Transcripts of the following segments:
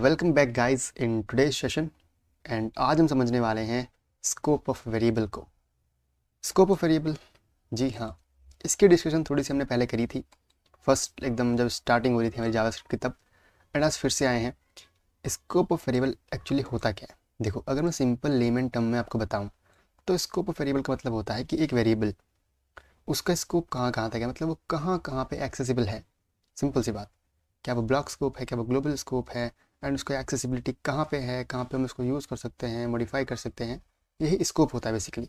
Welcome back guys in today's session and आज हम समझने वाले हैं स्कोप ऑफ वेरिएबल को। स्कोप ऑफ वेरिएबल, जी हाँ, इसकी डिस्कशन थोड़ी सी हमने पहले करी थी, फर्स्ट एकदम जब स्टार्टिंग हो रही थी हमारी जावास्क्रिप्ट की तब। एंड आज फिर से आए हैं। स्कोप ऑफ वेरिएबल एक्चुअली होता क्या है? देखो, अगर मैं सिंपल लेमन टर्म में आपको बताऊँ तो स्कोप ऑफ वेरिएबल का मतलब होता है कि एक वेरिएबल, उसका स्कोप कहाँ कहाँ तक है, मतलब वो कहाँ कहाँ पे एक्सेसिबल है। सिंपल सी बात, क्या वो ब्लॉक स्कोप है, क्या वो ग्लोबल स्कोप है, एंड उसका एक्सेसिबिलिटी कहाँ पे है, कहाँ पे हम उसको यूज़ कर सकते हैं, मॉडिफाई कर सकते हैं, यही स्कोप होता है बेसिकली।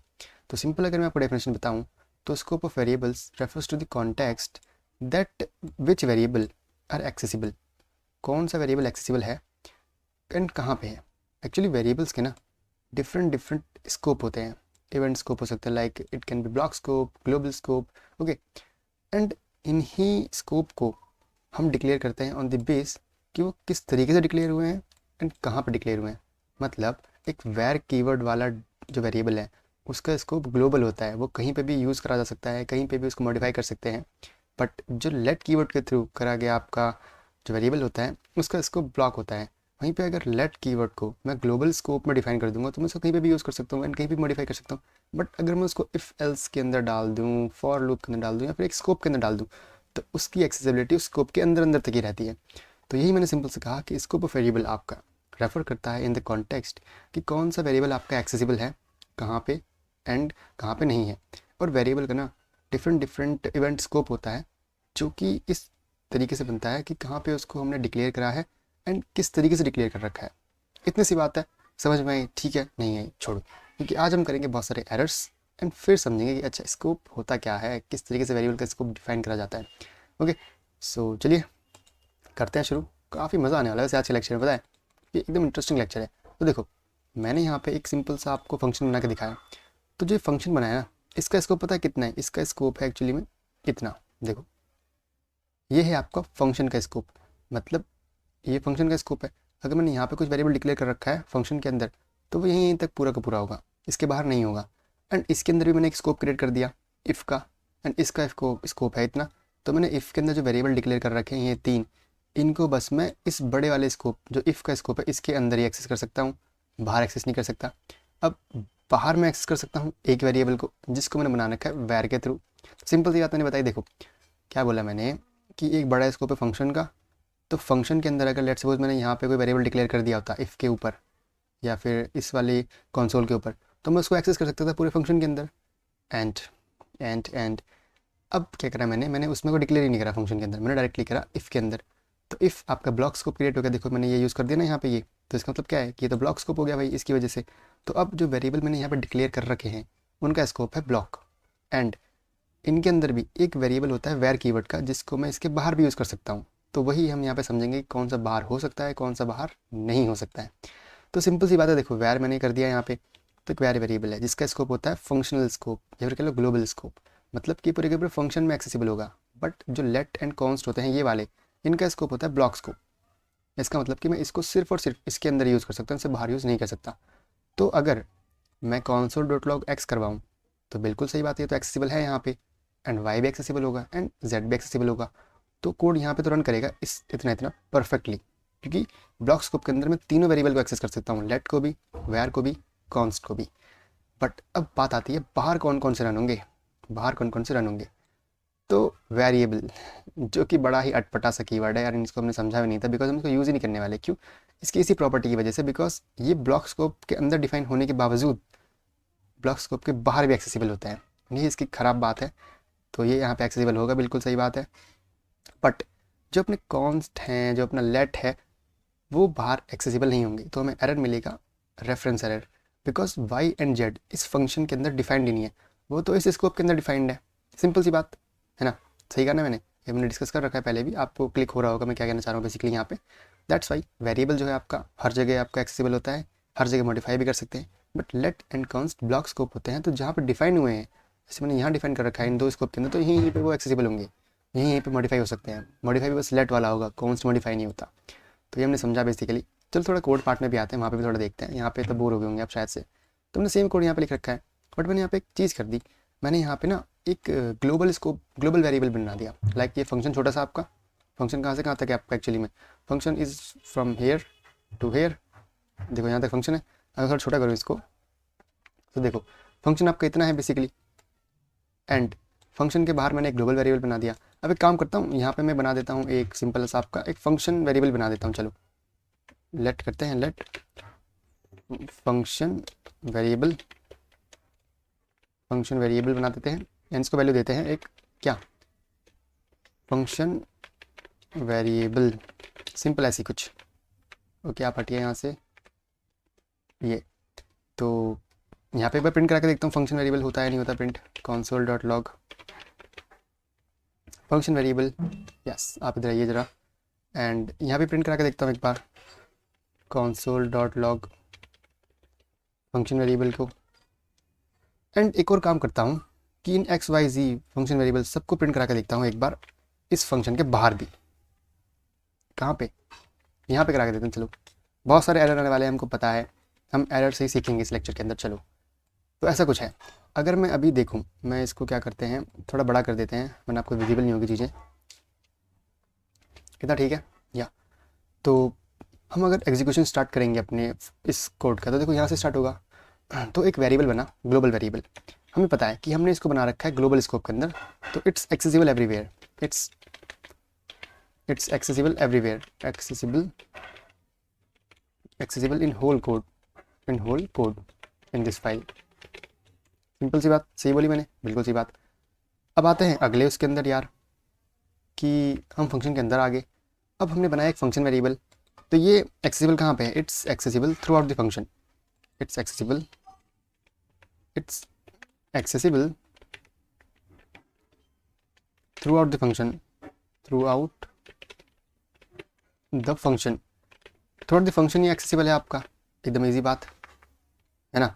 तो सिंपल अगर मैं आपको डेफिनेशन बताऊँ तो scope of variables refers to the context that which variable are accessible. कौन सा वेरिएबल एक्सेसिबल है एंड कहाँ पे है। एक्चुअली वेरिएबल्स के ना डिफरेंट डिफरेंट स्कोप होते हैं। इवेंट स्कोप हो सकते हैं, like it can be block scope, global scope, okay. And इन्हीं स्कोप को हम डिक्लेयर करते हैं ऑन द बेस कि वो किस तरीके से डिक्लेयर हुए हैं एंड कहाँ पर डिक्लेयर हुए हैं। मतलब एक वेर कीवर्ड वाला जो वेरिएबल है उसका स्कोप ग्लोबल होता है, वो कहीं पे भी यूज़ करा जा सकता है, कहीं पे भी उसको मॉडिफाई कर सकते हैं। बट जो लेट कीवर्ड के थ्रू करा गया आपका जो वेरिएबल होता है उसका स्कोप ब्लॉक होता है। वहीं पे अगर लेट कीवर्ड को मैं ग्लोबल स्कोप में डिफाइन कर दूंगा तो मैं उसको कहीं पे भी यूज़ कर सकता हूँ एंड कहीं भी मॉडिफाई कर सकता हूँ। बट अगर मैं उसको इफ़ एल्स के अंदर डाल दूँ, फॉर लूप के अंदर डाल दूँ या फिर एक स्कोप के अंदर डाल दूँ तो उसकी एक्सेसिबिलिटी उस स्कोप के अंदर अंदर तक ही रहती है। तो यही मैंने सिंपल से कहा कि स्कोप ऑफ वेरिएबल आपका रेफर करता है इन द कॉन्टेक्स्ट कि कौन सा वेरिएबल आपका एक्सेसिबल है, कहाँ पे एंड कहाँ पे नहीं है। और वेरिएबल का ना डिफरेंट डिफरेंट इवेंट स्कोप होता है जो कि इस तरीके से बनता है कि कहाँ पे उसको हमने डिक्लेयर करा है एंड किस तरीके से डिक्लेयर कर रखा है। इतनी सी बात है, समझ में आई? ठीक है, नहीं आई छोड़ो, क्योंकि आज हम करेंगे बहुत सारे एरर्स एंड फिर समझेंगे कि अच्छा स्कोप होता क्या है, किस तरीके से वेरिएबल का स्कोप डिफाइन करा जाता है। ओके, सो चलिए करते हैं शुरू। काफ़ी मज़ा आने वाला है वैसे आज के लेक्चर में, पता है ये एकदम इंटरेस्टिंग लेक्चर है। तो देखो, मैंने यहाँ पे एक सिंपल सा आपको फंक्शन बना के दिखाया। तो जो फंक्शन बनाया ना, इसका स्कोप पता है कितना है? इसका स्कोप है एक्चुअली में इतना। देखो, ये है आपका फंक्शन का स्कोप, मतलब ये फंक्शन का स्कोप है। अगर मैंने यहाँ पे कुछ वेरिएबल डिक्लेयर कर रखा है फंक्शन के अंदर तो वो यहीं तक पूरा का पूरा होगा, इसके बाहर नहीं होगा। एंड इसके अंदर भी मैंने एक स्कोप क्रिएट कर दिया इफ़ का, एंड इसका स्कोप है इतना। तो मैंने इफ़ के अंदर जो वेरिएबल डिक्लेयर कर रखे हैं ये 3, इनको बस मैं इस बड़े वाले स्कोप जो इफ़ का स्कोप है इसके अंदर ही एक्सेस कर सकता हूँ, बाहर एक्सेस नहीं कर सकता। अब बाहर मैं एक्सेस कर सकता हूँ एक वेरिएबल को जिसको मैंने बना रखा है वैर के थ्रू। सिंपल सी बात मैंने बताई। देखो क्या बोला मैंने कि एक बड़ा स्कोप है फंक्शन का, तो फंक्शन के अंदर अगर लेट्स सपोज मैंने यहाँ पे कोई वेरिएबल डिक्लेयर कर दिया होता इफ़ के ऊपर या फिर इस वाली कंसोल के ऊपर, तो मैं उसको एक्सेस कर सकता था पूरे फंक्शन के अंदर। एंड एंड अब क्या करा मैंने उसमें को डिक्लेयर ही नहीं करा फंक्शन के अंदर, मैंने डायरेक्टली करा इफ़ के अंदर। तो इफ़ आपका ब्लॉक स्कोप क्रिएट हो गया। देखो मैंने ये यूज़ कर दिया ना यहाँ पे, ये तो इसका मतलब क्या है कि ये तो ब्लॉक स्कोप हो गया भाई इसकी वजह से। तो अब जो वेरिएबल मैंने यहाँ पर डिक्लेयर कर रखे हैं उनका स्कोप है ब्लॉक। एंड इनके अंदर भी एक वेरिएबल होता है वेर कीवर्ड का जिसको मैं इसके बाहर भी यूज़ कर सकता हूँ। तो वही हम यहाँ पे समझेंगे कि कौन सा बाहर हो सकता है, कौन सा बाहर नहीं हो सकता है। तो सिंपल सी बात है, देखो वेर मैंने कर दिया यहाँ पे, तो एक वेर वेरिएबल है जिसका स्कोप होता है फंक्शनल स्कोप या फिर कह लो ग्लोबल स्कोप, मतलब कि पूरे के पूरे फंक्शन में एक्सेसिबल होगा। बट जो लेट एंड कॉन्स्ट होते हैं ये वाले, इनका स्कोप होता है ब्लॉक स्कोप। इसका मतलब कि मैं इसको सिर्फ और सिर्फ इसके अंदर यूज़ कर सकता हूँ, इससे बाहर यूज़ नहीं कर सकता। तो अगर मैं console डॉट लॉग एक्स करवाऊँ तो बिल्कुल सही बात है, तो एक्सेसिबल है यहाँ पे, एंड वाई भी एक्सेसिबल होगा एंड जेड भी एक्सेसिबल होगा। तो कोड यहाँ पे तो रन करेगा इस इतना इतना परफेक्टली, क्योंकि ब्लॉक स्कोप के अंदर मैं तीनों वेरिएबल को एक्सेस कर सकता हूँ, लेट को भी, वेर को भी, कॉन्स्ट को भी। बट अब बात आती है बाहर कौन कौन से रन होंगे, बाहर कौन कौन से रन होंगे। तो वेरिएबल, जो कि बड़ा ही अटपटा सा कीवर्ड है यार, इसको हमने समझा भी नहीं था बिकॉज हम इसको यूज़ ही नहीं करने वाले। क्यों? इसकी इसी प्रॉपर्टी की वजह से, बिकॉज ये ब्लॉक स्कोप के अंदर डिफाइन होने के बावजूद ब्लॉक स्कोप के बाहर भी एक्सेसिबल होता है। ये इसकी ख़राब बात है। तो ये यहाँ पे एक्सेसिबल होगा, बिल्कुल सही बात है। बट जो अपने कॉन्स्ट हैं, जो अपना लेट है, वो बाहर एक्सेसिबल नहीं होंगे। तो हमें एरर मिलेगा, reference error, because y and z इस फंक्शन के अंदर डिफाइंड ही नहीं है, वो तो इस स्कोप के अंदर डिफाइंड है। सिंपल सी बात है ना, सही कहा ना मैंने? ये मैंने डिस्कस कर रखा है पहले भी, आपको क्लिक हो रहा होगा मैं क्या कहना चाह रहा हूँ बेसिकली यहाँ पे। दैट्स वाई वेरिएबल जो है आपका हर जगह आपका एक्सेसिबल होता है, हर जगह मॉडिफाई भी कर सकते हैं। But let and const block scope होते हैं, तो जहाँ पर डिफाइन हुए हैं, जैसे मैंने यहाँ डिफाइन कर रखा है इन दो स्कोप के अंदर, तो यहीं पे वो एक्सेसिबल होंगे, यहीं पे मॉडिफाई हो सकते हैं। मॉडिफाई भी बस लेट वाला होगा, कॉन्स्ट मॉडिफाई नहीं होता। तो ये हमने समझा बेसिकली। चलो थोड़ा कोड पार्ट में भी आते हैं, वहाँ पे भी थोड़ा देखते हैं। यहाँ पे तो बोर हो गए होंगे आप शायद से, तो मैंने सेम कोड यहाँ पे लिख रखा है, बट मैंने यहाँ पे एक चीज़ कर दी। मैंने यहाँ पे ना एक ग्लोबल स्कोप, ग्लोबल वेरिएबल बना दिया। लाइक ये फंक्शन छोटा सा आपका, फंक्शन कहाँ से कहाँ तक है आपका एक्चुअली में, function is from here to here, देखो यहाँ तक फंक्शन है। अगर थोड़ा छोटा करूँ इसको तो देखो फंक्शन आपका इतना है बेसिकली, एंड फंक्शन के बाहर मैंने एक ग्लोबल वेरिएबल बना दिया। अब एक काम करता हूँ, यहाँ पे मैं बना देता हूँ एक सिंपल सा आपका एक फंक्शन वेरिएबल बना देता हूँ। चलो लेट करते हैं, let function variable, function variable बना देते हैं एंड इसको वैल्यू देते हैं एक क्या, फंक्शन वेरिएबल, सिंपल ऐसी कुछ। ओके आप हटिए यहाँ से, ये तो यहाँ पे एक बार प्रिंट करा के देखता हूँ फंक्शन वेरिएबल होता है नहीं होता print. console dot log function variable, yes आप इधर आइए ज़रा, एंड यहाँ पे प्रिंट करा के देखता हूँ एक बार console dot log function variable को। एंड एक और काम करता हूँ कि इन एक्स वाई जी फंक्शन वेरिएबल सबको प्रिंट करा के देखता हूँ एक बार इस फंक्शन के बाहर भी। कहाँ पे, यहाँ पे करा के देते हैं। चलो बहुत सारे एरर आने वाले हैं हमको पता है, हम एरर से ही सीखेंगे इस लेक्चर के अंदर। चलो तो ऐसा कुछ है, अगर मैं अभी देखूं, मैं इसको क्या करते हैं थोड़ा बड़ा कर देते हैं वरना आपको विजिबल नहीं होगी चीज़ें। कितना ठीक है या, तो हम अगर एग्जीक्यूशन स्टार्ट करेंगे अपने इस कोड का तो देखो यहाँ से स्टार्ट होगा। तो एक वेरिएबल बना ग्लोबल वेरिएबल, हमें पता है कि हमने इसको बना रखा है ग्लोबल स्कोप के अंदर, तो it's accessible everywhere, it's accessible everywhere, accessible in whole code, in this file. Simple सी बात, सही बोली मैंने, बिल्कुल सी बात। अब आते हैं अगले उसके अंदर यार कि हम फंक्शन के अंदर आ गए। अब हमने बनाया एक फंक्शन वेरिएबल, तो ये एक्सेसिबल कहाँ पे है, it's accessible through out the function, it's accessible through out the function, through out the function ये एक्सेसिबल है आपका, एकदम ईजी बात है ना।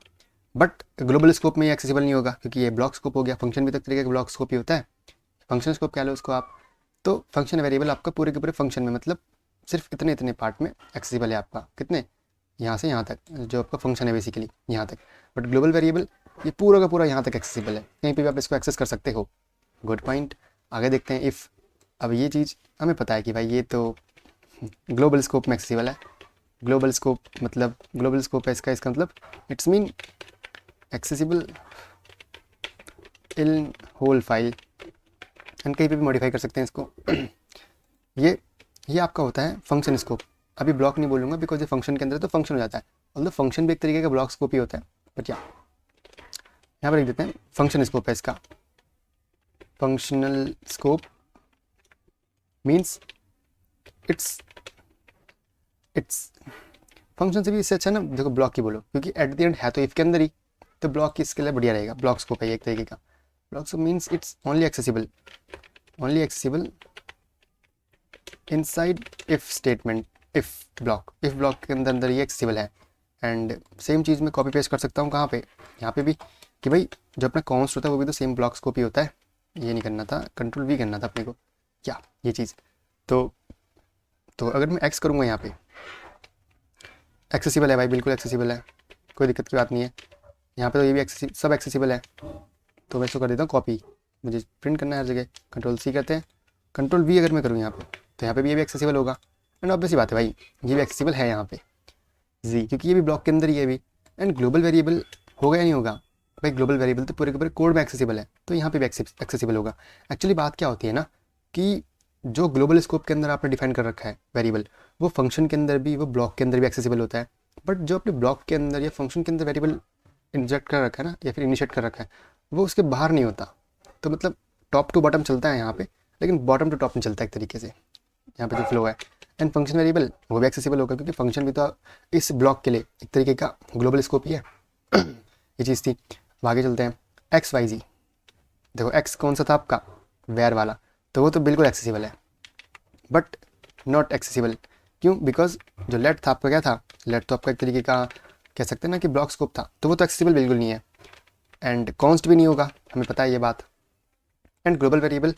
बट ग्लोबल स्कोप में ये एक्सेसिबल नहीं होगा क्योंकि ये ब्लॉक स्कोप हो गया, फंक्शन भी तक तरीके का ब्लॉक स्कोप ही होता है, फंक्शन स्कोप कह लो उसको आप। तो फंक्शन वेरिएबल आपका पूरे के पूरे फंक्शन में, मतलब सिर्फ इतने पार्ट में एक्सेसिबल है आपका, कितने, यहाँ से यहाँ तक जो आपका फंक्शन है बेसिकली यहाँ तक। बट ग्लोबल वेरिएबल ये पूरा का पूरा यहाँ तक एक्सेसिबल है, कहीं पे भी आप इसको एक्सेस कर सकते हो। गुड पॉइंट, आगे देखते हैं इफ़। अब ये चीज़ हमें पता है कि भाई ये तो ग्लोबल स्कोप में एक्सेसिबल है, ग्लोबल स्कोप है इसका मतलब it's mean accessible in whole file, and कहीं पे भी मॉडिफाई कर सकते हैं इसको। ये आपका होता है फंक्शन स्कोप। अभी ब्लॉक नहीं बोलूँगा बिकॉज ये फंक्शन के अंदर तो फंक्शन हो जाता है, मतलब फंक्शन भी एक तरीके का ब्लॉक स्कोप ही होता है। बट यहाँ पर लिख देते हैं फंक्शन स्कोप है इसका, functional scope means its function से भी इससे अच्छा ना देखो ब्लॉक की बोलो, क्योंकि एट द एंड है तो इफ के अंदर ही, तो ब्लॉक की इसके लिए बढ़िया रहेगा। ब्लॉक स्कोप है एक तरीके का, block scope means it's only accessible inside if statement, if block के अंदर ये एक्सेसिबल है। एंड सेम चीज़ मैं कॉपी पेस्ट कर सकता हूँ कहाँ पे, यहाँ पे भी, कि भाई जो अपना कॉन्स्ट होता है वो भी तो सेम ब्लॉक स्कोप ही होता है। ये नहीं करना था, कंट्रोल वी करना था अपने को, क्या ये चीज़। तो अगर मैं एक्स करूँगा यहाँ पे, एक्सेसिबल है भाई, बिल्कुल एक्सेसिबल है, कोई दिक्कत की बात नहीं है। यहाँ पे तो ये भी सब एक्सेसिबल है, तो मैं इसको कर देता हूँ कॉपी, मुझे प्रिंट करना है हर जगह, कंट्रोल सी करते हैं, कंट्रोल वी अगर मैं करूँ यहाँ पे तो यहाँ पे भी ये भी एक्सेसिबल होगा। एंड ऑब्वियस बात है भाई ये भी एक्सेसिबल है यहाँ पे जी, क्योंकि ये भी ब्लॉक के अंदर ही है भी। एंड ग्लोबल वेरिएबल होगा या नहीं होगा भाई, ग्लोबल वेरिएबल तो पूरे के पूरे कोड में एक्सेसिबल है, तो यहाँ पे भी एक्सेसिबल होगा। एक्चुअली बात क्या होती है ना कि जो ग्लोबल स्कोप के अंदर आपने डिफाइन कर रखा है वेरिएबल, वो फंक्शन के अंदर भी, वो ब्लॉक के अंदर भी एक्सेसिबल होता है। बट जो अपने ब्लॉक के अंदर या फंक्शन के अंदर वेरिएबल इंजेक्ट कर रखा है ना, या फिर इनिशिएट कर रखा है, वो उसके बाहर नहीं होता। तो मतलब टॉप टू बॉटम चलता है यहाँ पे, लेकिन बॉटम टू टॉप नहीं चलता एक तरीके से यहाँ पे जो फ्लो है। एंड फंक्शन वेरिएबल वो भी एक्सेसिबल होगा, क्योंकि फंक्शन भी तो इस ब्लॉक के लिए एक तरीके का ग्लोबल स्कोप ही है। ये चीज़ थी। आगे चलते हैं, एक्स वाई जी। देखो एक्स कौन सा था आपका, वेयर वाला, तो वो तो बिल्कुल एक्सेसिबल है, बट नॉट एक्सेसिबल। क्यों, बिकॉज जो लेट था आपका क्या था, लेट तो आपका एक तरीके का कह सकते हैं ना कि ब्लॉक स्कोप था, तो वो तो एक्सेसिबल बिल्कुल नहीं है। एंड कॉन्स्ट भी नहीं होगा, हमें पता है ये बात। एंड ग्लोबल वेरिएबल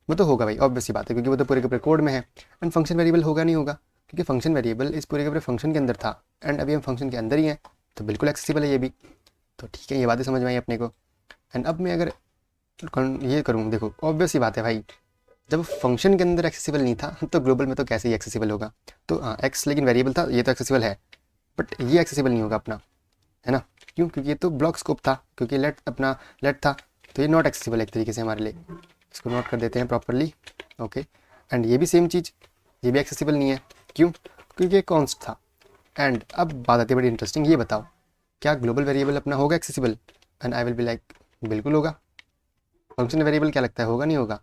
वो तो होगा भाई, ऑब्वियस ही बात है, क्योंकि वो तो पूरे के पूरे कोड में है। एंड फंक्शन वेरिएबल होगा नहीं होगा, क्योंकि फंक्शन वेरिएबल इस पूरे के पूरे फंक्शन के अंदर था, एंड अभी हम फंक्शन के अंदर ही हैं, तो बिल्कुल एक्सेसिबल है ये भी। तो ठीक है, ये बातें समझ में आई अपने को। एंड अब मैं अगर ये करूँ, देखो ऑब्वियस ही बात है भाई, जब फंक्शन के अंदर एक्सेसिबल नहीं था तो ग्लोबल में तो कैसे ही एक्सेसिबल होगा। तो हाँ एक्स लेकिन वेरिएबल था, ये तो एक्सेसिबल है, बट ये एक्सेसिबल नहीं होगा अपना, है ना। क्यों? क्योंकि ये तो ब्लॉक स्कोप था, क्योंकि लेट अपना लेट था, तो ये नॉट एक्सेसिबल एक तरीके से हमारे लिए। इसको नोट कर देते हैं प्रॉपरली। ओके, एंड ये भी सेम चीज़, ये भी एक्सेसिबल नहीं है। क्यों? क्योंकि ये कॉन्स्ट था। एंड अब बात आती है बड़ी इंटरेस्टिंग, ये बताओ क्या ग्लोबल वेरिएबल अपना होगा accessible? And I will be like बिल्कुल होगा। फंक्शन वेरिएबल क्या लगता है, होगा नहीं होगा?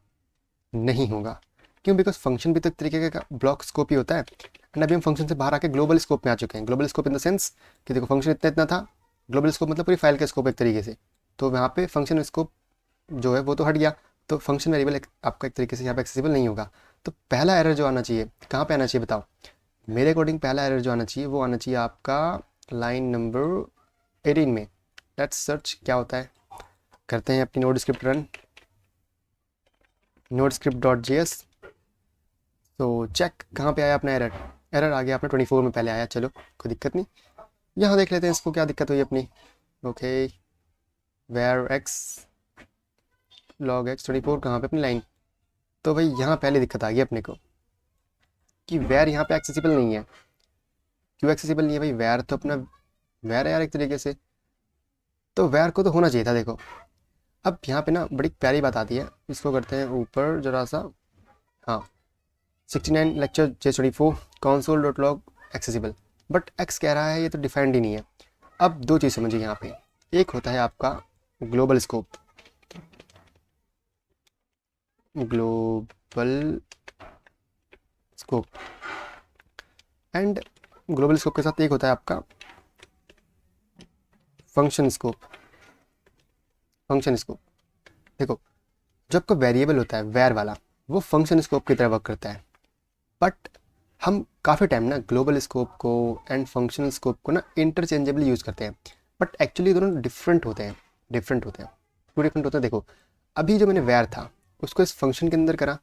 नहीं होगा। क्यों? बिकॉज फंक्शन भी तो एक तरीके का ब्लॉक स्कोप ही होता है। एंड अभी हम फंक्शन से बाहर आके ग्लोबल स्कोप में आ चुके हैं। Global scope in the sense कि देखो फंक्शन इतना इतना था, ग्लोबल स्कोप मतलब पूरी फाइल का स्कोप एक तरीके से। तो वहाँ पे फंक्शन स्कोप जो है वो तो हट गया, तो फंक्शन वेरिएबल आपका एक तरीके से यहाँ पे एक्सेसिबल नहीं होगा। तो पहला एरर जो आना चाहिए कहाँ पे आना चाहिए बताओ? मेरे अकॉर्डिंग पहला एरर जो आना चाहिए वो आना चाहिए आपका लाइन नंबर 18 में। लेट्स सर्च क्या होता है, करते हैं अपनी node script run, node script dot JS। तो चेक कहाँ पे आया अपना एरर, एरर आ गया अपना 24 में पहले आया। चलो कोई दिक्कत नहीं, यहाँ देख लेते हैं इसको क्या दिक्कत हुई अपनी। Okay, where x log x 24 कहाँ पे अपनी लाइन। तो भाई यहाँ पहले दिक्कत आ गई अपने को कि वेयर यहाँ पे एक्सेसिबल नहीं है। क्यों एक्सेसिबल नहीं है भाई? वेयर तो अपना वेयर है यार एक तरीके से, तो वेयर को तो होना चाहिए था। देखो अब यहाँ पे ना बड़ी प्यारी बात आती है, इसको करते हैं ऊपर जरा सा। हाँ 69 lecture J24 console dot log accessible, but x कह रहा है ये तो डिफाइंड ही नहीं है। अब दो चीज़ समझिए यहाँ पे, एक होता है आपका global scope, global scope, and global scope के साथ एक होता है आपका फंक्शन स्कोप। फंक्शन स्कोप देखो, जो आपका वेरिएबल होता है वेर वाला, वो फंक्शन स्कोप की तरह वर्क करता है। बट हम काफ़ी टाइम ना ग्लोबल स्कोप को एंड फंक्शनल स्कोप को ना इंटरचेंजेबली यूज़ करते हैं, बट एक्चुअली दोनों डिफरेंट होते हैं, डिफरेंट होते हैं, टू डिफरेंट होते हैं। देखो अभी जो मैंने वेर था उसको इस फंक्शन के अंदर करा,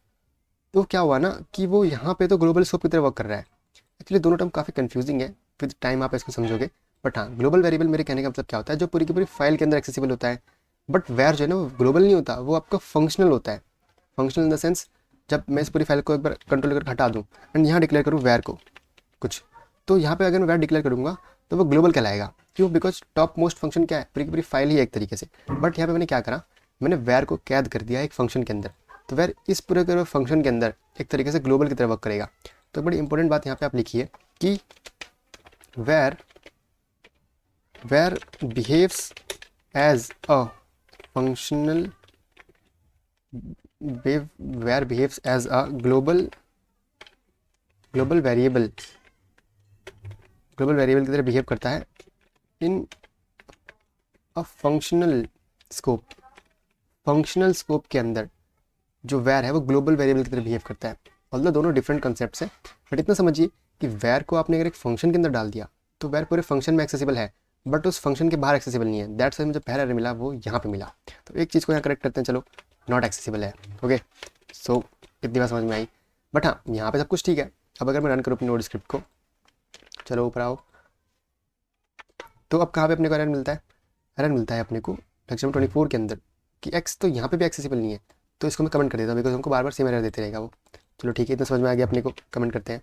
तो क्या हुआ ना कि वो यहाँ पे तो ग्लोबल स्कोप की तरह वर्क कर रहा है। एक्चुअली दोनों टर्म काफ़ी कंफ्यूजिंग है, विद टाइम आप इसको समझोगे। बट हाँ ग्लोबल वेरिएबल मेरे कहने का मतलब क्या होता है, जो पूरी की पूरी फाइल के अंदर एक्सेसिबल होता है। बट वेर जो है ना वो ग्लोबल नहीं होता, वो आपका फंक्शनल होता है। फंक्शनल इन द सेंस, जब मैं इस पूरी फाइल को एक बार कंट्रोल करके हटा दूँ एंड यहाँ डिक्लेयर करूँ वेर को कुछ, तो यहाँ पे अगर मैं वेर डिक्लेयर करूँगा तो वो ग्लोबल कहलाएगा। क्यों? बिकॉज टॉप मोस्ट फंक्शन क्या है, पूरी की पूरी फाइल ही है एक तरीके से। बट यहाँ पे मैंने क्या करा, मैंने वेर को कैद कर दिया एक फंक्शन के अंदर, तो वेर इस पूरे फंक्शन के अंदर एक तरीके से ग्लोबल की तरह वर्क करेगा। तो बड़ी इंपॉर्टेंट बात यहाँ पे आप लिखिए कि var behaves as a functional, var behaves as a global variable, global variable की तरह बिहेव करता है in a functional scope. Functional scope के अंदर जो वेर है वो ग्लोबल वेरिएबल की तरह बिहेव करता है। ऑल्दो दोनों डिफरेंट कॉन्सेप्ट्स हैं, बट इतना समझिए कि वेर को आपने अगर एक फंक्शन के अंदर डाल दिया तो वेर पूरे फंक्शन में एक्सेसिबल है, बट उस फंक्शन के बाहर एक्सेसिबल नहीं है। दैट्स वाई मुझे पहला एरर मिला वो यहाँ पे मिला। तो एक चीज़ को यहाँ करेक्ट करते हैं, चलो नॉट एक्सेसिबल है। ओके सो इतनी बात समझ में आई। बट हाँ यहाँ पे सब कुछ ठीक है। अब अगर मैं रन करूँ अपनी नोड स्क्रिप्ट को, चलो ऊपर आओ, तो अब कहाँ पे अपने को एरर मिलता है? एरर मिलता है अपने को लेक्चर 24 के अंदर कि एक्स तो यहाँ पे भी एक्सेसिबल नहीं है। तो इसको मैं कमेंट कर देता हूँ बिकॉज हमको बार बार सेम एरर देते रहेगा वो। चलो ठीक है, इतना समझ में आ गया अपने को, कमेंट करते हैं।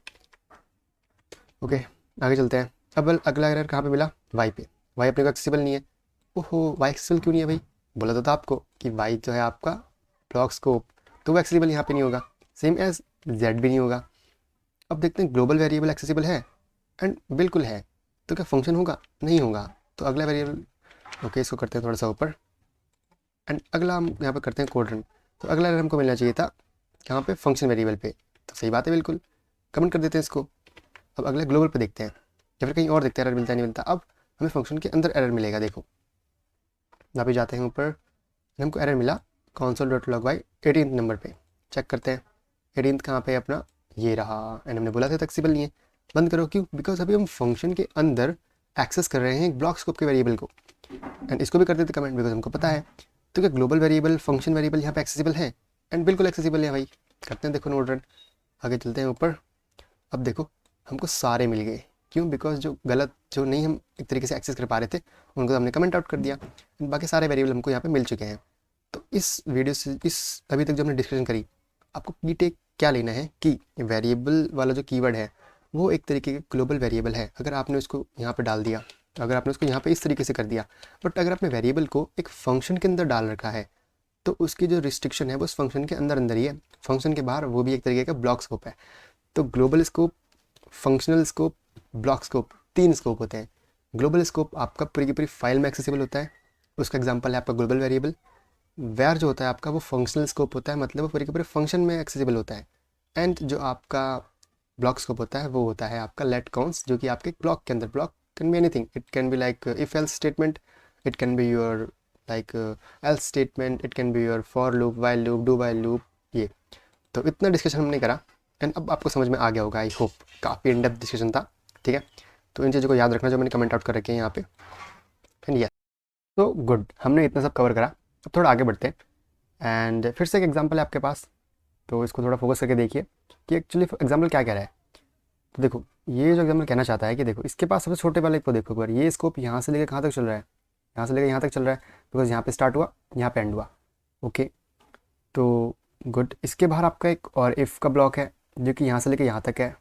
ओके आगे चलते हैं। अब अगला एरर कहाँ पे मिला? वाई पे। वाई अपने को एक्सेसिबल नहीं है। ओहो वाई एक्सेसिबल क्यों नहीं है भाई? बोला तो था आपको कि वाई जो है आपका ब्लॉक स्कोप, तो वो एक्सेसिबल यहाँ पे नहीं होगा, सेम एज जेड भी नहीं होगा। अब देखते हैं ग्लोबल वेरिएबल एक्सेसिबल है, एंड बिल्कुल है, तो क्या फंक्शन होगा? नहीं होगा। तो अगला वेरिएबल, ओके इसको करते हैं थोड़ा सा ऊपर, एंड अगला हम यहाँ पे करते हैं कोड रन। तो अगला एरर हमको मिलना चाहिए था यहाँ पे फंक्शन वेरिएबल पे, तो सही बात है बिल्कुल, कमेंट कर देते हैं इसको। अब अगले ग्लोबल पे देखते हैं या फिर कहीं और देखते हैं एरर मिलता है नहीं मिलता। अब हमें फंक्शन के अंदर एरर मिलेगा। देखो यहाँ पे जाते हैं ऊपर, हमको एरर मिला console dot log by 18 number पे। चेक करते हैं 18 कहाँ पे अपना, ये रहा। एंड हमने बोला था एक्सेसिबल नहीं है, बंद करो। क्यों? बिकॉज अभी हम फंक्शन के अंदर एक्सेस कर रहे हैं एक ब्लॉक स्कोप के वेरिएबल को, एंड इसको भी कर देते कमेंट बिकॉज हमको पता है। तो क्या ग्लोबल वेरिएबल फंक्शन वेरिएबल यहाँ पे एक्सेसिबल है? एंड बिल्कुल एक्सेसिबल है भाई। करते हैं देखो नोड रन, आगे चलते हैं ऊपर। अब देखो हमको सारे मिल गए। क्यों? बिकॉज जो गलत, जो नहीं हम एक तरीके से एक्सेस कर पा रहे थे उनको तो हमने कमेंट आउट कर दिया, बाकी सारे वेरिएबल हमको यहाँ पे मिल चुके हैं। तो इस वीडियो से, इस अभी तक जो हमने डिस्कशन करी, आपको की टेक क्या लेना है कि वेरिएबल वाला जो कीवर्ड है वो एक तरीके का ग्लोबल वेरिएबल है। अगर आपने उसको यहाँ पे डाल दिया, अगर आपने उसको यहाँ पे इस तरीके से कर दिया, बट अगर आपने वेरिएबल को एक फंक्शन के अंदर डाल रखा है तो उसकी जो रिस्ट्रिक्शन है वो उस फंक्शन के अंदर अंदर ही है, फंक्शन के बाहर वो भी एक तरीके का ब्लॉक स्कोप है। तो global scope, functional scope, block scope, 3 scope होते हैं। ग्लोबल स्कोप आपका पूरी की पूरी फाइल में एक्सेसिबल होता है, उसका एग्जांपल है आपका ग्लोबल वेरिएबल। वेयर जो होता है आपका वो फंक्शनल स्कोप होता है, मतलब वो पूरे के पूरे फंक्शन में एक्सेसिबल होता है। एंड जो आपका ब्लॉक स्कोप होता है वो होता है आपका लेट काउंट्स, जो कि आपके ब्लॉक के अंदर, block can be anything, it can be like if else statement, it can be your like else statement, it can be your for loop, while loop, do while loop. ये तो इतना discussion हमने करा and अब आपको समझ में आ गया होगा, आई होप। काफ़ी इन डेप्थ डिस्कशन था, ठीक है। तो इन चीज़ों को याद रखना जो मैंने कमेंट आउट कर रखे हैं यहाँ पे। एंड यस, तो गुड, हमने इतना सब कवर करा। अब थोड़ा आगे बढ़ते हैं एंड फिर से एक एग्जांपल है आपके पास, तो इसको थोड़ा फोकस करके देखिए कि एक्चुअली एग्जांपल क्या कह रहा है। तो देखो, ये जो एग्जांपल कहना चाहता है कि देखो इसके पास सबसे छोटे वाले को देखो एक बार, ये स्कोप यहाँ से लेकर कहाँ तक चल रहा है, यहाँ से लेकर यहाँ तक चल रहा है, बिकॉज यहाँ पे स्टार्ट हुआ, यहाँ पे एंड हुआ। ओके, तो गुड। इसके बाहर आपका एक और इफ़ का ब्लॉक है जो कि यहाँ से लेकर यहाँ तक है,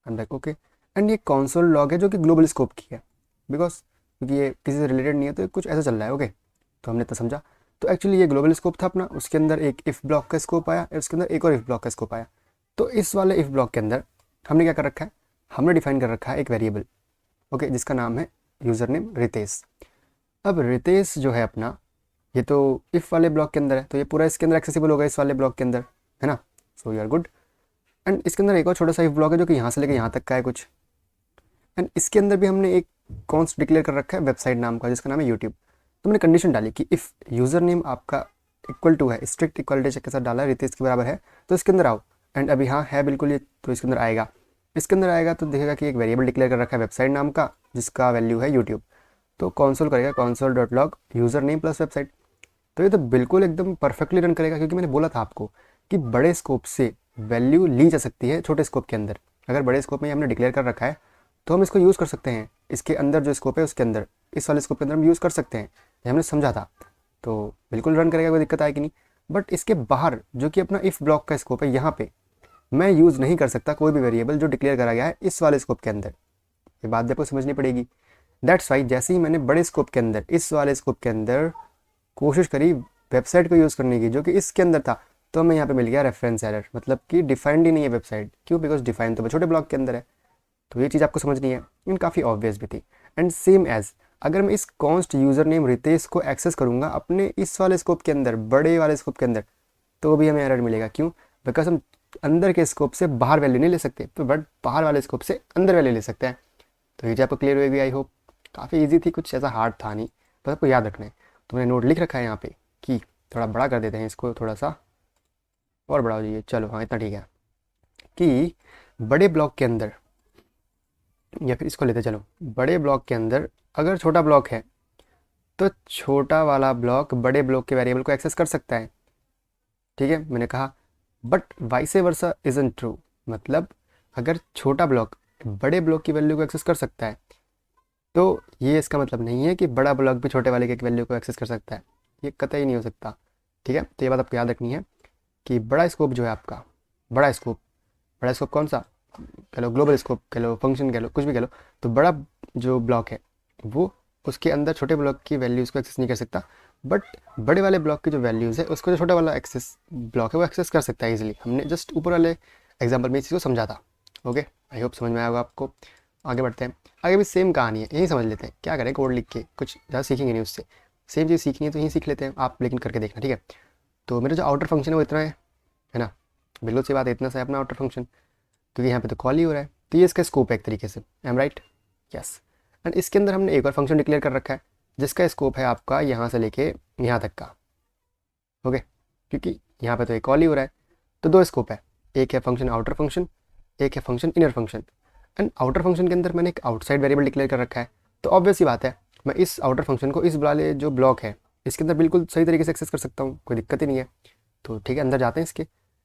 एंड ओके। एंड ये कॉन्सोल लॉग है जो कि ग्लोबल स्कोप की है, बिकॉज क्योंकि ये किसी से रिलेटेड नहीं है तो कुछ ऐसा चल रहा है। ओके, तो हमने इतना समझा। तो एक्चुअली ये ग्लोबल स्कोप था अपना, उसके अंदर एक इफ़ ब्लॉक का स्कोप आया, उसके अंदर एक और इफ़ ब्लॉक का स्कोप आया। तो इस वाले इफ़ ब्लॉक के अंदर हमने क्या कर रखा है, हमने डिफाइन कर रखा है एक वेरिएबल, ओके, जिसका नाम है यूज़र नेम रितेश। अब रितेश जो है अपना, ये तो इफ़ वाले ब्लॉक के अंदर है, तो ये पूरा इसके अंदर एक्सेसिबल होगा इस वाले ब्लॉक के अंदर, है ना। So you are good. And इसके अंदर एक और छोटा सा इफ़ ब्लॉक है जो कि यहाँ से लेकर यहाँ तक का है कुछ। एंड इसके अंदर भी हमने एक कॉन्स्ट डिक्लेयर कर रखा है वेबसाइट नाम का, जिसका नाम है यूट्यूब। तो मैंने कंडीशन डाली कि इफ़ यूज़र नेम आपका इक्वल टू है, स्ट्रिक्ट इक्वालिटी चेक के साथ डाला है, रितेश के बराबर है, तो इसके अंदर आओ। एंड अभी हाँ है बिल्कुल ये, तो इसके अंदर आएगा। इसके अंदर आएगा तो देखेगा कि एक वेरिएबल डिक्लेयर कर रखा है वेबसाइट नाम का, जिसका वैल्यू है यूट्यूब। तो कॉन्सोल करेगा console dot log user name plus website. तो ये तो बिल्कुल एकदम परफेक्टली रन करेगा, क्योंकि मैंने बोला था आपको कि बड़े स्कोप से वैल्यू ली जा सकती है छोटे स्कोप के अंदर। अगर बड़े स्कोप में हमने डिक्लेयर कर रखा है तो हम इसको यूज़ कर सकते हैं, इसके अंदर जो स्कोप है उसके अंदर, इस वाले स्कोप के अंदर हम यूज़ कर सकते हैं, ये हमने समझा था। तो बिल्कुल रन करेगा, कोई दिक्कत आएगी नहीं। बट इसके बाहर जो कि अपना इफ़ ब्लॉक का स्कोप है, यहाँ पे मैं यूज़ नहीं कर सकता कोई भी वेरिएबल जो डिक्लेयर करा गया है इस वाले स्कोप के अंदर। ये बात आपको समझनी पड़ेगी। दैट्स वाई जैसे ही मैंने बड़े स्कोप के अंदर, इस वाले स्कोप के अंदर कोशिश करी वेबसाइट को यूज़ करने की जो कि इसके अंदर था, तो हमें यहाँ पे मिल गया रेफरेंस एरर, मतलब कि डिफाइंड ही नहीं है वेबसाइट। क्यों? बिकॉज डिफाइन तो छोटे ब्लॉक के अंदर है। तो ये चीज़ आपको समझनी है, इन काफ़ी ऑब्वियस भी थी। एंड सेम एज अगर मैं इस कॉन्स्ट यूज़र नेम रितेश को एक्सेस करूँगा अपने इस वाले स्कोप के अंदर, बड़े वाले स्कोप के अंदर, तो भी हमें एरर मिलेगा। क्यों? बिकॉज हम अंदर के स्कोप से बाहर वैल्यू नहीं ले सकते, तो बट बाहर वाले स्कोप से अंदर वैल्यू ले सकते हैं। तो ये चीज़ आपको क्लियर होगी, आई होप। काफ़ी ईजी थी, कुछ ऐसा हार्ड था नहीं, बस आपको याद रखना है। तो मैंने नोट लिख रखा है यहाँ पे कि थोड़ा बड़ा कर देते हैं इसको, थोड़ा सा और बड़ा हो जाइए। चलो हाँ, इतना ठीक है कि बड़े ब्लॉक के अंदर, या फिर इसको लेते चलो, बड़े ब्लॉक के अंदर अगर छोटा ब्लॉक है तो छोटा वाला ब्लॉक बड़े ब्लॉक के वेरिएबल को एक्सेस कर सकता है। ठीक है, मैंने कहा but vice versa isn't true, मतलब अगर छोटा ब्लॉक बड़े ब्लॉक की वैल्यू को एक्सेस कर सकता है तो ये इसका मतलब नहीं है कि बड़ा ब्लॉक भी छोटे वाले की वैल्यू को एक्सेस कर सकता है। ये कतई नहीं हो सकता। ठीक है, तो ये बात आपको याद रखनी है कि बड़ा स्कोप जो है आपका, बड़ा स्कोप कौन सा, कह लो ग्लोबल स्कोप, कह लो फंक्शन, कह लो कुछ भी कह लो, तो बड़ा जो ब्लॉक है वो उसके अंदर छोटे ब्लॉक की वैल्यूज़ को एक्सेस नहीं कर सकता, बट बड़े वाले ब्लॉक की जो वैल्यूज़ है उसको जो छोटा वाला एक्सेस ब्लॉक है वो एक्सेस कर सकता है ईजिली। हमने जस्ट ऊपर वाले एग्जाम्पल में इस चीज़ को समझा था। ओके, आई होप समझ में आया होगा आपको। आगे बढ़ते हैं, आगे भी सेम कहानी है, यही समझ लेते हैं। क्या करें, कोड लिख के कुछ ज़्यादा सीखेंगे नहीं उससे, सेम चीज़ सीखनी है तो यहीं सीख लेते हैं आप, लेकिन करके देखना। ठीक है, तो मेरा जो आउटर फंक्शन है वो इतना है ना, बिल्कुल सी बात है, इतना सा है अपना आउटर फंक्शन, क्योंकि यहाँ पे तो कॉल ही हो रहा है, तो ये इसका स्कोप है एक तरीके से। I am right? Yes. And इसके अंदर हमने एक और फंक्शन डिक्लेयर कर रखा है जिसका स्कोप है आपका यहाँ से लेके यहाँ तक का। ओके, क्योंकि यहाँ पे तो एक कॉल ही हो रहा है, तो दो स्कोप है, एक है फंक्शन आउटर फंक्शन, एक है function inner function. And outer function के अंदर मैंने एक आउटसाइड वेरिएबल डिक्लेयर कर रखा है, तो ऑब्वियस ही बात है मैं इस आउटर फंक्शन को इस वाले जो ब्लॉक है इसके अंदर बिल्कुल सही तरीके से एक्सेस कर सकता हूँ, कोई दिक्कत ही नहीं है। तो ठीक है, अंदर जाते हैं इसके।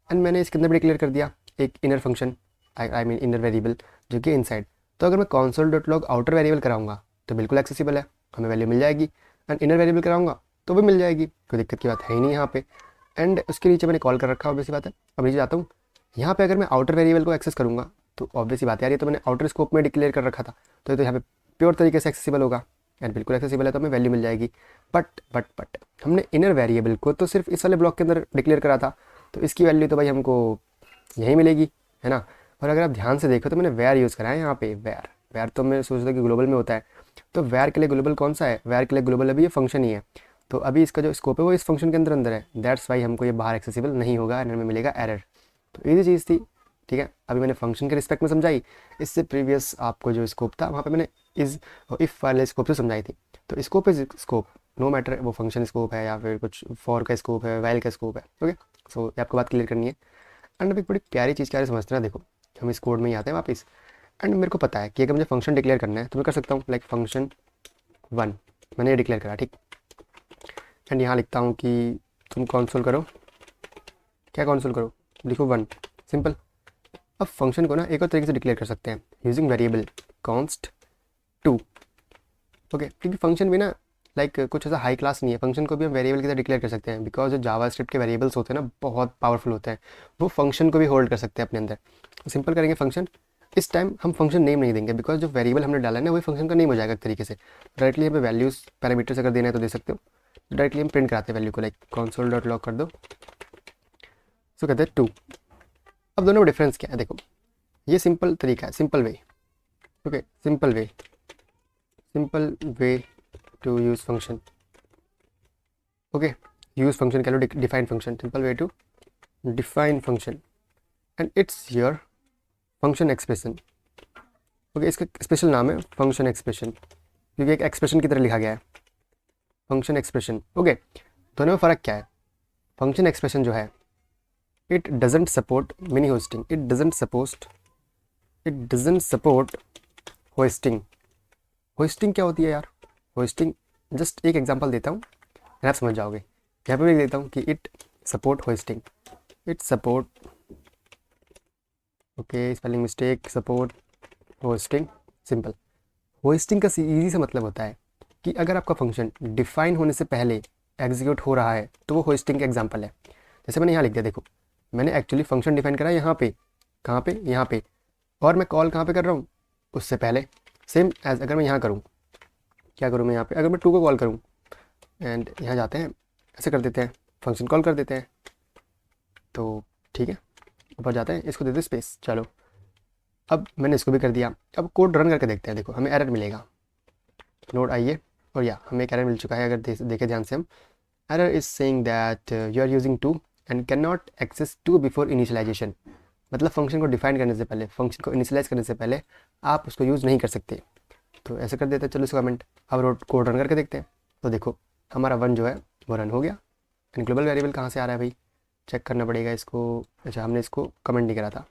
एंड मैंने इसके अंदर भी डिक्लेयर कर दिया एक inner function, I mean inner variable, जो कि इनसाइड। तो अगर मैं console dot log outer variable कराऊंगा तो बिल्कुल एक्सेसिबल है, हमें वैल्यू मिल जाएगी। एंड इनर वेरिएबल कराऊंगा तो भी मिल जाएगी, कोई दिक्कत की बात है ही नहीं यहाँ पे। एंड उसके नीचे मैंने कॉल कर रखा है, ऑब्वियसली बात है। अब नीचे जाता हूँ, यहाँ पे अगर मैं आउटर वेरिएबल को एक्सेस करूँगा तो ऑब्वियसली बात है यार, ये तो मैंने आउटर स्कोप में डिक्लेयर कर रखा था, तो ये तो यहाँ पे प्योर तरीके से एक्सेसिबल होगा एंड बिल्कुल एक्सेसिबल है, तो हमें वैल्यू मिल जाएगी। बट हमने इनर वेरिएबल को तो सिर्फ इस वाले ब्लॉक के अंदर डिक्लेयर करा था, तो इसकी वैल्यू तो भाई हमको यहीं मिलेगी, है ना। और अगर आप ध्यान से देखो तो मैंने वेयर यूज़ करा है यहाँ पे, वेयर तो मैं सोचता कि ग्लोबल में होता है, तो वेयर के लिए ग्लोबल कौन सा है, वेयर के लिए ग्लोबल अभी ये फंक्शन ही है, तो अभी इसका जो स्कोप है वो इस फंक्शन के अंदर है, दैट्स वाई हमको ये बाहर एक्सेसिबल नहीं होगा एंड हमें मिलेगा एरर। तो ईजी चीज़ थी, ठीक है। अभी मैंने फंक्शन के रिस्पेक्ट में समझाई, इससे प्रीवियस आपको जो स्कोप था वहाँ पे मैंने इज़ और इफ़ वाले स्कोप से समझाई थी। तो scope is scope, no matter वो फंक्शन स्कोप है या फिर कुछ फॉर का स्कोप है, वाइल का स्कोप है, ओके। सो ये आपको बात क्लियर करनी है। एंड अब एक बड़ी प्यारी चीज़ क्या है समझते हैं, देखो हम इस कोड में ही आते हैं वापस। एंड मेरे को पता है कि अगर मुझे फंक्शन डिक्लेयर करना है तो मैं कर सकता हूँ, लाइक फंक्शन 1 मैंने ये डिक्लेयर करा, ठीक। एंड यहाँ लिखता हूँ कि तुम कॉन्सोल करो, क्या कॉन्सोल करो, लिखो 1, सिंपल। अब फंक्शन को ना एक और तरीके से डिक्लेयर कर सकते हैं यूजिंग वेरिएबल कॉन्स्ट 2, ओके। क्योंकि फंक्शन भी ना लाइक कुछ ऐसा हाई क्लास नहीं है, फंक्शन को भी हम वेरिएबल की तरह डिक्लेयर कर सकते हैं, बिकॉज जो जावास्क्रिप्ट के वेरिएबल्स होते हैं ना बहुत पावरफुल होते हैं, वो फंक्शन को भी होल्ड कर सकते हैं अपने अंदर। सिंपल करेंगे फंक्शन, इस टाइम हम फंक्शन नेम नहीं देंगे, बिकॉज जो वेरिएबल हमने डाला है ना वही फंक्शन का नेम हो जाएगा एक तरीके से। डायरेक्टली हमें वैल्यूज़ पैरामीटर्स अगर देना है तो दे सकते हो, डायरेक्टली हम प्रिंट कराते हैं वैल्यू को, लाइक कॉन्सोल डॉट लॉग कर दो, सो कहते हैं 2। अब दोनों में डिफरेंस क्या है, देखो ये सिंपल तरीका है, simple way, okay, simple way to use function, okay. Use function कह लो, define function, simple way to define function and it's your function expression, okay. इसका स्पेशल नाम है फंक्शन एक्सप्रेशन, क्योंकि एक एक्सप्रेशन की तरह लिखा गया है, फंक्शन एक्सप्रेशन, ओके। दोनों में फ़र्क क्या है, फंक्शन एक्सप्रेशन जो है it doesn't support mini hosting, it doesn't support hosting. Hosting क्या होती है यार, होस्टिंग जस्ट एक एग्जांपल देता हूँ आप समझ जाओगे। यहाँ पे भी देता हूँ कि it support hosting, it support, okay spelling mistake, support hosting, simple. Hosting का ईजी सा मतलब होता है कि अगर आपका फंक्शन डिफाइन होने से पहले एग्जीक्यूट हो रहा है तो वो होस्टिंग का एग्जांपल है। जैसे मैंने यहाँ लिख दिया, देखो मैंने एक्चुअली फंक्शन डिफाइन करा है यहाँ पे, कहाँ पे, यहाँ पे, और मैं कॉल कहाँ पे कर रहा हूँ, उससे पहले। सेम एज अगर मैं यहाँ करूँ, क्या करूँ मैं यहाँ पे, अगर मैं 2 को कॉल करूँ एंड यहाँ जाते हैं ऐसे कर देते हैं, फंक्शन कॉल कर देते हैं, तो ठीक है ऊपर जाते हैं, इसको देते स्पेस, चलो अब मैंने इसको भी कर दिया। अब कोड रन करके देखते हैं, देखो हमें एरर मिलेगा, नोड आइए, और या हमें एक एरर मिल चुका है, अगर देखें ध्यान से हम, error is saying that you are using 2 and can not access 2 before initialization. मतलब फंक्शन को डिफाइन करने से पहले, फंक्शन को इनिशियलाइज करने से पहले आप उसको यूज़ नहीं कर सकते, तो ऐसे कर देते हैं। चलो इसको कमेंट, अब कोड रन करके देखते हैं, तो देखो हमारा 1 जो है वो रन हो गया। एंड ग्लोबल वेरिएबल कहाँ से आ रहा है भाई, चेक करना पड़ेगा इसको, अच्छा हमने इसको कमेंट नहीं करा था,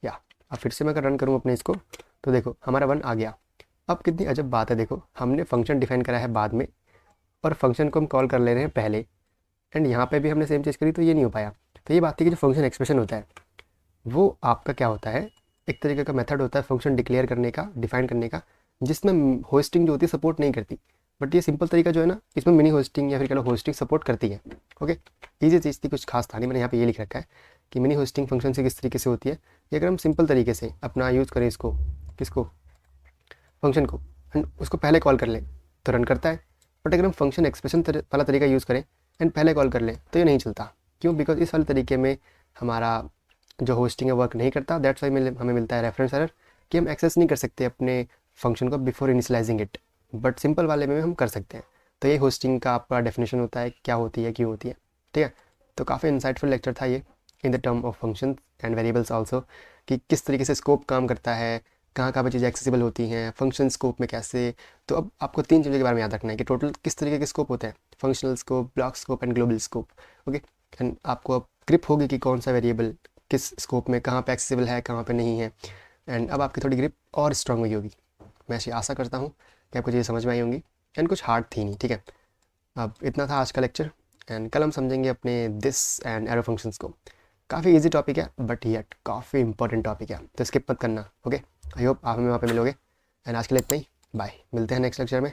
या अब फिर से मैं अगर रन करूँ अपने इसको, तो देखो हमारा 1 आ गया। अब कितनी अजब बात है, देखो हमने फंक्शन डिफाइन करा है बाद में और फंक्शन को हम कॉल कर ले रहे हैं पहले, एंड यहाँ पे भी हमने सेम चीज़ करी, तो ये नहीं हो पाया। तो ये बात है कि जो फंक्शन एक्सप्रेशन होता है वो आपका क्या होता है, एक तरीके का मेथड होता है फंक्शन डिक्लेयर करने का, डिफाइन करने का, जिसमें होस्टिंग जो होती है सपोर्ट नहीं करती। बट ये सिंपल तरीका जो है ना, इसमें मिनी होस्टिंग या फिर कह लो होस्टिंग सपोर्ट करती है, ओके। ईजी चीज़ थी, कुछ खास था नहीं, मैंने यहाँ पे ये लिख रखा है कि मिनी होस्टिंग फंक्शन से किस तरीके से होती है। ये अगर हम सिंपल तरीके से अपना यूज़ करें इसको, किसको, फंक्शन को, एंड उसको पहले कॉल कर लें तो रन करता है। बट अगर हम फंक्शन एक्सप्रेशन वाला तरीका यूज़ करें एंड पहले कॉल कर लें तो ये नहीं चलता, क्यों, बिकॉज इस वाले तरीके में हमारा जो होस्टिंग है वर्क नहीं करता। दैट्स वाई हमें मिलता है रेफरेंस एरर कि हम एक्सेस नहीं कर सकते अपने फंक्शन को before initialising it, but simple वाले में हम कर सकते हैं। तो ये होस्टिंग का आपका डेफिनेशन होता है, क्या होती है, क्यों होती है, ठीक है। तो काफ़ी इंसाइटफुल लेक्चर था ये in the term of function and variables also, कि किस तरीके से स्कोप काम करता है, कहाँ कहाँ पर चीज़ें एक्सेसिबल होती हैं, फंक्शन स्कोप में कैसे। तो अब आपको 3 चीज़ों के बारे में याद रखना है कि टोटल किस तरीके के स्कोप होते हैं, functional scope, block scope and global scope, okay. And आपको अब ग्रिप होगी कि कौन सा वेरिएबल किस स्कोप में कहाँ पे एक्सेसिबल है, कहाँ पे नहीं है, एंड अब आपकी थोड़ी ग्रिप और स्ट्रांग हुई होगी। मैं ऐसी आशा करता हूँ कि आपको चीज़ें समझ में आई होंगी, एंड कुछ हार्ड थी नहीं, ठीक है। अब इतना था आज का लेक्चर, एंड कल हम समझेंगे अपने दिस एंड एरो फंक्शंस को। काफ़ी इजी टॉपिक है बट येट काफ़ी इंपॉर्टेंट टॉपिक है, तो स्किप मत करना, ओके। आई होप आप हमें वहाँ पे मिलोगे, एंड आज के लिए इतना ही, बाय, मिलते हैं नेक्स्ट लेक्चर में।